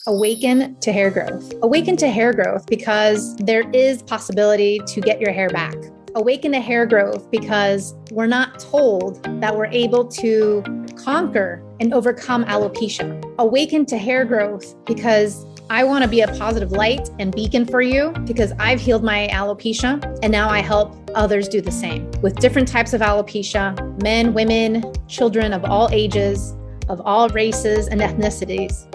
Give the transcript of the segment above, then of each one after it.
Awaken to hair growth. Awaken to hair growth because there is possibility to get your hair back. Awaken to hair growth because we're not told that we're able to conquer and overcome alopecia. Awaken to hair growth because I want to be a positive light and beacon for you because I've healed my alopecia and now I help others do the same with different types of alopecia, men, women, children of all ages, of all races and ethnicities.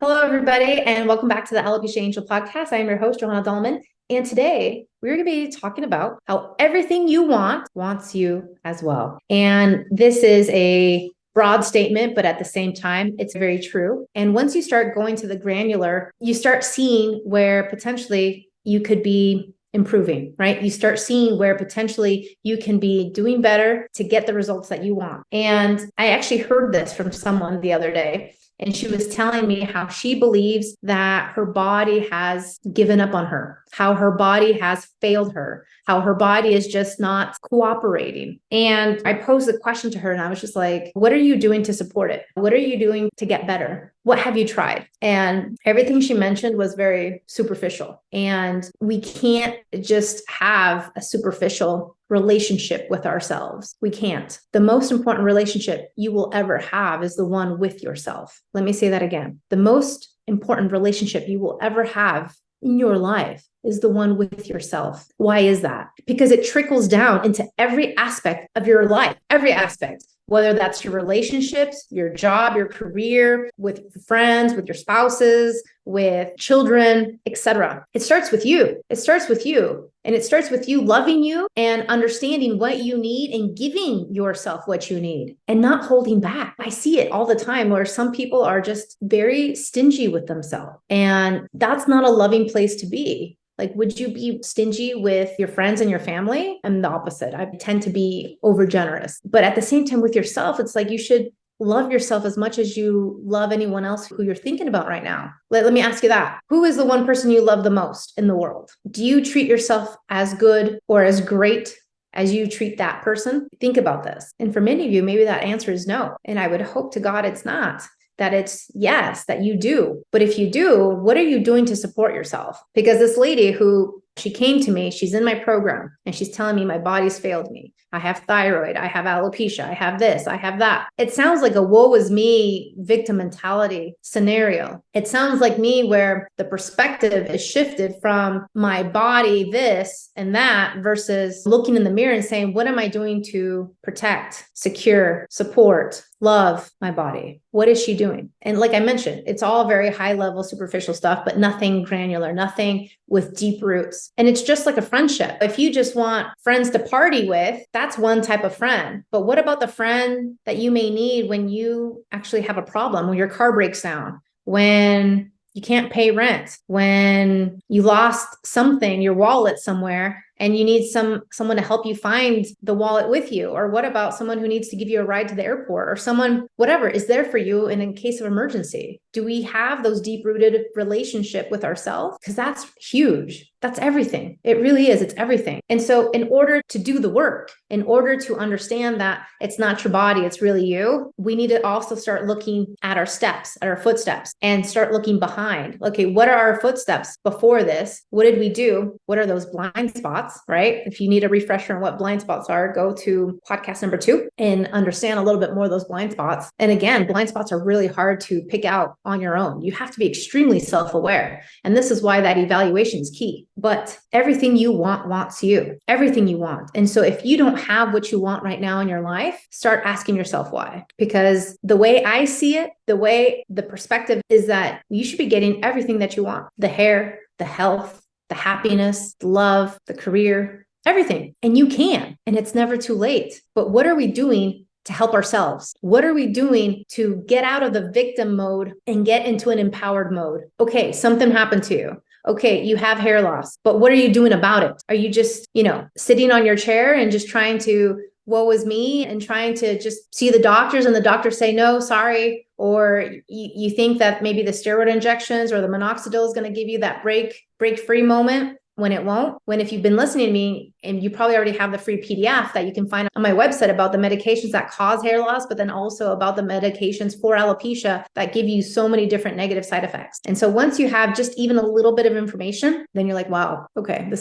Hello, everybody, and welcome back to the Alopecia Angel podcast. I am your host, Johanna Dahlman, and today we're going to be talking about how everything you want wants you as well. And this is a broad statement, but at the same time, it's very true. And once you start going to the granular, you start seeing where potentially you could be improving, right? You start seeing where potentially you can be doing better to get the results that you want. And I actually heard this from someone the other day. And she was telling me how she believes that her body has given up on her, how her body has failed her, how her body is just not cooperating. And I posed the question to her and I was just like, what are you doing to support it? What are you doing to get better? What have you tried? And everything she mentioned was very superficial. And we can't just have a superficial relationship with ourselves. We can't. The most important relationship you will ever have is the one with yourself. Let me say that again. The most important relationship you will ever have in your life is the one with yourself. Why is that? Because it trickles down into every aspect of your life, every aspect. Whether that's your relationships, your job, your career, with friends, with your spouses, with children, etc. It starts with you. It starts with you. And it starts with you loving you and understanding what you need and giving yourself what you need and not holding back. I see it all the time where some people are just very stingy with themselves. And that's not a loving place to be. Like, would you be stingy with your friends and your family? I'm the opposite. I tend to be over generous. But at the same time with yourself, it's like you should love yourself as much as you love anyone else who you're thinking about right now. Let me ask you that. Who is the one person you love the most in the world? Do you treat yourself as good or as great as you treat that person? Think about this. And for many of you, maybe that answer is no. And I would hope to God it's not. That it's yes, that you do. But if you do, what are you doing to support yourself? Because this lady who she came to me, she's in my program and she's telling me my body's failed me. I have thyroid, I have alopecia, I have this, I have that. It sounds like a woe is me victim mentality scenario. It sounds like me where the perspective is shifted from my body, this and that, versus looking in the mirror and saying, what am I doing to protect, secure, support, love my body? What is she doing? And like I mentioned, it's all very high level, superficial stuff, but nothing granular, nothing with deep roots. And it's just like a friendship. If you just want friends to party with, that's one type of friend. But what about the friend that you may need when you actually have a problem, when your car breaks down, when you can't pay rent, when you lost something, your wallet somewhere, and you need someone to help you find the wallet with you? Or what about someone who needs to give you a ride to the airport, or someone, whatever, is there for you in case of emergency? Do we have those deep-rooted relationship with ourselves? Because that's huge. That's everything. It really is. It's everything. And so in order to do the work, in order to understand that it's not your body, it's really you, we need to also start looking at our steps, at our footsteps, and start looking behind. Okay, what are our footsteps before this? What did we do? What are those blind spots, right? If you need a refresher on what blind spots are, go to podcast number 2 and understand a little bit more of those blind spots. And again, blind spots are really hard to pick out on your own. You have to be extremely self-aware. And this is why that evaluation is key. But everything you want wants you, everything you want. And so if you don't have what you want right now in your life, start asking yourself why. Because the way I see it, the perspective is that you should be getting everything that you want: the hair, the health, the happiness, the love, the career, everything. And you can, and it's never too late. But what are we doing to help ourselves? What are we doing to get out of the victim mode and get into an empowered mode? Okay, something happened to you. Okay, you have hair loss, but what are you doing about it? Are you just, sitting on your chair and just trying to, woe is me, and trying to just see the doctors and the doctors say, no, sorry? Or you think that maybe the steroid injections or the minoxidil is going to give you that break free moment? when it won't. When if you've been listening to me, and you probably already have the free PDF that you can find on my website about the medications that cause hair loss, but then also about the medications for alopecia that give you so many different negative side effects. And so once you have just even a little bit of information, then you're like, wow, okay,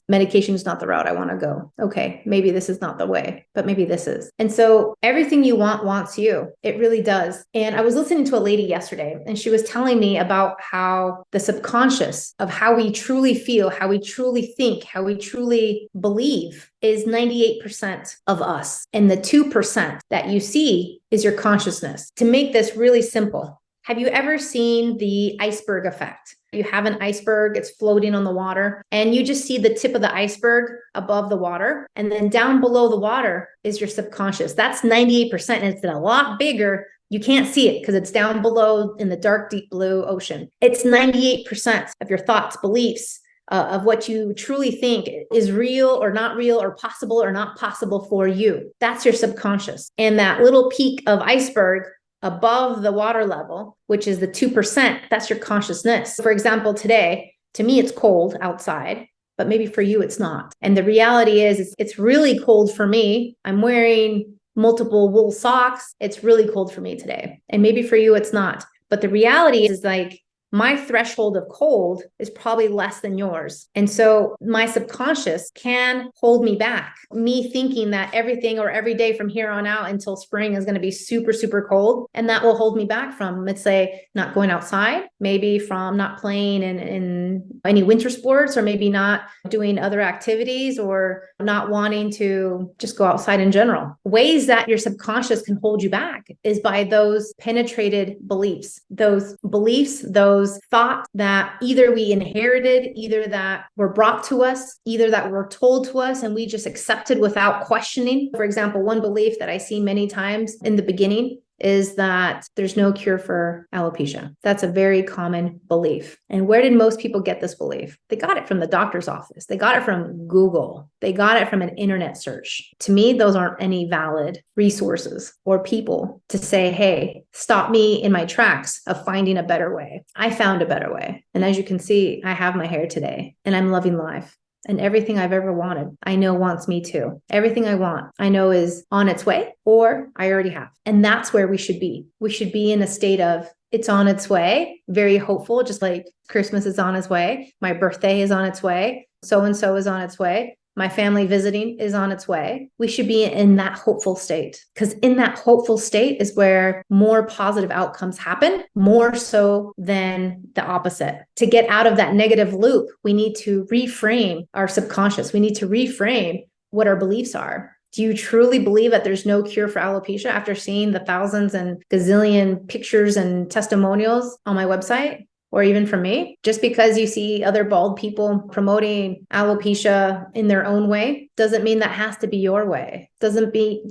medication is not the route I want to go. Okay, maybe this is not the way, but maybe this is. And so everything you want wants you. It really does. And I was listening to a lady yesterday, and she was telling me about how the subconscious of how we truly feel, how we truly think, how we truly believe is 98% of us. And the 2% that you see is your consciousness. To make this really simple, have you ever seen the iceberg effect? You have an iceberg, it's floating on the water, and you just see the tip of the iceberg above the water. And then down below the water is your subconscious. That's 98%. And it's a lot bigger. You can't see it because it's down below in the dark, deep blue ocean. It's 98% of your thoughts, beliefs, of what you truly think is real or not real or possible or not possible for you. That's your subconscious. And that little peak of iceberg above the water level, which is the 2%, that's your consciousness. For example, today, to me, it's cold outside, but maybe for you, it's not. And the reality is it's really cold for me. I'm wearing multiple wool socks. It's really cold for me today. And maybe for you, it's not. But the reality is like, my threshold of cold is probably less than yours. And so my subconscious can hold me back. Me thinking that everything or every day from here on out until spring is going to be super, super cold. And that will hold me back from, let's say, not going outside, maybe from not playing in any winter sports, or maybe not doing other activities, or not wanting to just go outside in general. Ways that your subconscious can hold you back is by those penetrated beliefs, those thoughts that either we inherited, either that were brought to us, either that were told to us and we just accepted without questioning. For example, one belief that I see many times in the beginning is that there's no cure for alopecia. That's a very common belief. And where did most people get this belief? They got it from the doctor's office. They got it from Google. They got it from an internet search. To me, those aren't any valid resources or people to say, hey, stop me in my tracks of finding a better way. I found a better way. And as you can see, I have my hair today and I'm loving life. And everything I've ever wanted, I know wants me too. Everything I want, I know is on its way, or I already have. And that's where we should be. We should be in a state of it's on its way, very hopeful, just like Christmas is on its way. My birthday is on its way. So-and-so is on its way. My family visiting is on its way. We should be in that hopeful state, because in that hopeful state is where more positive outcomes happen, more so than the opposite. To get out of that negative loop, we need to reframe our subconscious. We need to reframe what our beliefs are. Do you truly believe that there's no cure for alopecia after seeing the thousands and gazillion pictures and testimonials on my website? Or even from me, just because you see other bald people promoting alopecia in their own way, doesn't mean that has to be your way. Doesn't mean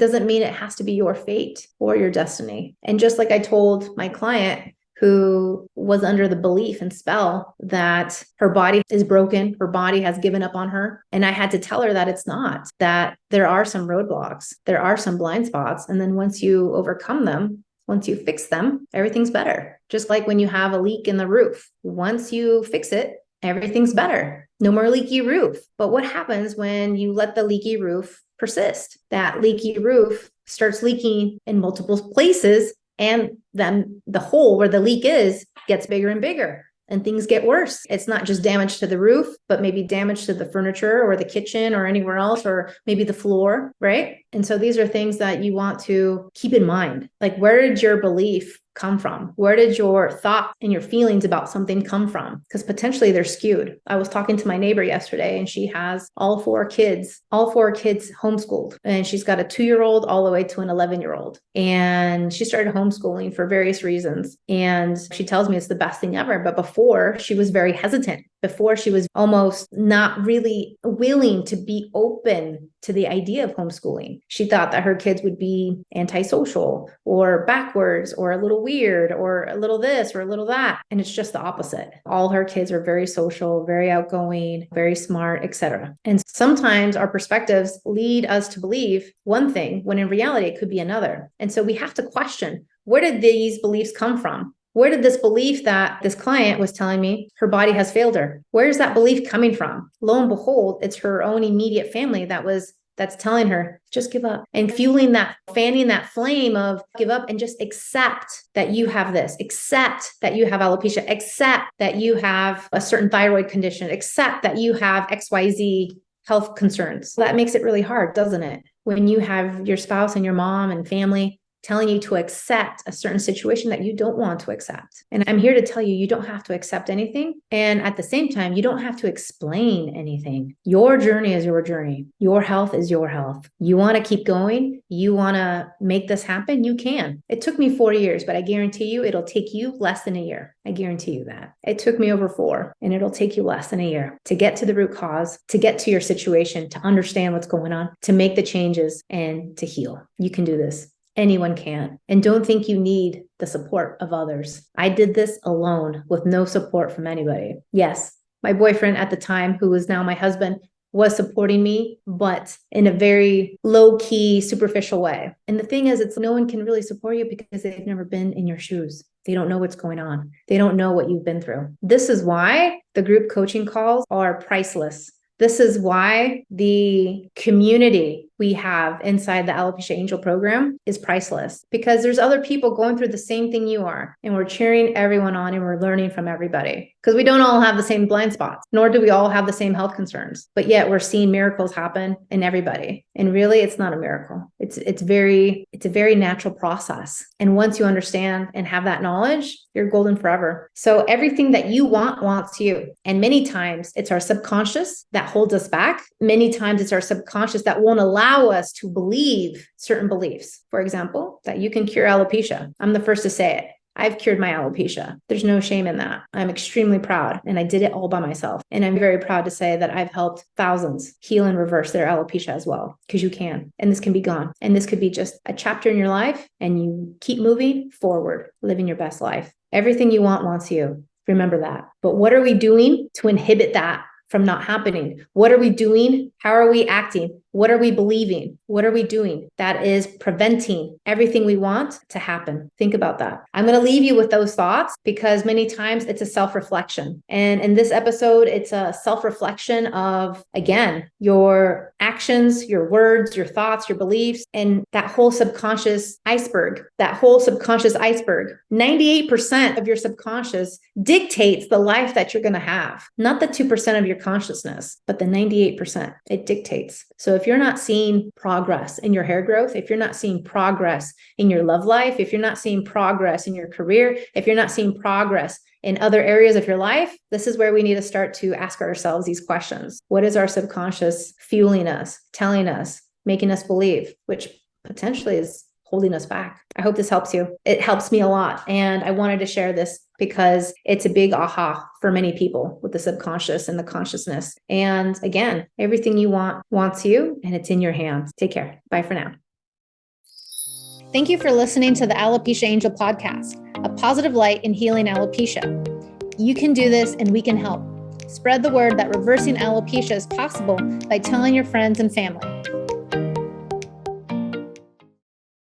it has to be your fate or your destiny. And just like I told my client who was under the belief and spell that her body is broken, her body has given up on her. And I had to tell her that it's not, that there are some roadblocks, there are some blind spots. And then once you overcome them, once you fix them, everything's better. Just like when you have a leak in the roof, once you fix it, everything's better. No more leaky roof. But what happens when you let the leaky roof persist? That leaky roof starts leaking in multiple places, and then the hole where the leak is gets bigger and bigger. And things get worse. It's not just damage to the roof, but maybe damage to the furniture or the kitchen or anywhere else, or maybe the floor, right? And so these are things that you want to keep in mind. Like, where did your belief come from? Where did your thoughts and your feelings about something come from? Because potentially they're skewed. I was talking to my neighbor yesterday, and she has all four kids homeschooled. And she's got a 2-year-old all the way to an 11-year-old. And she started homeschooling for various reasons. And she tells me it's the best thing ever. But before, she was very hesitant. Before, she was almost not really willing to be open to the idea of homeschooling. She thought that her kids would be antisocial or backwards or a little weird or a little this or a little that. And it's just the opposite. All her kids are very social, very outgoing, very smart, etc. And sometimes our perspectives lead us to believe one thing when in reality it could be another. And so we have to question, where did these beliefs come from? Where did this belief that this client was telling me her body has failed her? Where's that belief coming from? Lo and behold, it's her own immediate family that's telling her, just give up, and fueling that, fanning that flame of give up and just accept that you have this, accept that you have alopecia, accept that you have a certain thyroid condition, accept that you have XYZ health concerns. That makes it really hard, doesn't it? When you have your spouse and your mom and family telling you to accept a certain situation that you don't want to accept. And I'm here to tell you, you don't have to accept anything. And at the same time, you don't have to explain anything. Your journey is your journey. Your health is your health. You want to keep going. You want to make this happen. You can. It took me 4 years, but I guarantee you it'll take you less than a year. I guarantee you that. It took me over 4, and it'll take you less than a year to get to the root cause, to get to your situation, to understand what's going on, to make the changes, and to heal. You can do this. Anyone can. And don't think you need the support of others. I did this alone with no support from anybody. Yes, my boyfriend at the time, who is now my husband, was supporting me, but in a very low-key, superficial way. And the thing is, no one can really support you because they've never been in your shoes. They don't know what's going on. They don't know what you've been through. This is why the group coaching calls are priceless. This is why the community we have inside the Alopecia Angel program is priceless, because there's other people going through the same thing you are, and we're cheering everyone on and we're learning from everybody, because we don't all have the same blind spots, nor do we all have the same health concerns, but yet we're seeing miracles happen in everybody. And really, it's not a miracle. It's a very natural process. And once you understand and have that knowledge, you're golden forever. So everything that you want wants you. And many times it's our subconscious that holds us back. Many times it's our subconscious that won't allow us to believe certain beliefs. For example, that you can cure alopecia. I'm the first to say it. I've cured my alopecia. There's no shame in that. I'm extremely proud, and I did it all by myself. And I'm very proud to say that I've helped thousands heal and reverse their alopecia as well, because you can. And this can be gone. And this could be just a chapter in your life, and you keep moving forward, living your best life. Everything you want wants you. Remember that. But what are we doing to inhibit that from not happening? What are we doing? How are we acting? What are we believing? What are we doing that is preventing everything we want to happen? Think about that. I'm going to leave you with those thoughts, because many times it's a self-reflection. And in this episode, it's a self-reflection of, again, your actions, your words, your thoughts, your beliefs, and that whole subconscious iceberg, 98% of your subconscious dictates the life that you're going to have. Not the 2% of your consciousness, but the 98%. It dictates. So if you're not seeing progress in your hair growth, if you're not seeing progress in your love life, if you're not seeing progress in your career, if you're not seeing progress in other areas of your life, this is where we need to start to ask ourselves these questions. What is our subconscious fueling us, telling us, making us believe, which potentially is holding us back? I hope this helps you. It helps me a lot. And I wanted to share this because it's a big aha for many people with the subconscious and the consciousness. And again, everything you want wants you, and it's in your hands. Take care. Bye for now. Thank you for listening to the Alopecia Angel podcast, a positive light in healing alopecia. You can do this, and we can help. Spread the word that reversing alopecia is possible by telling your friends and family.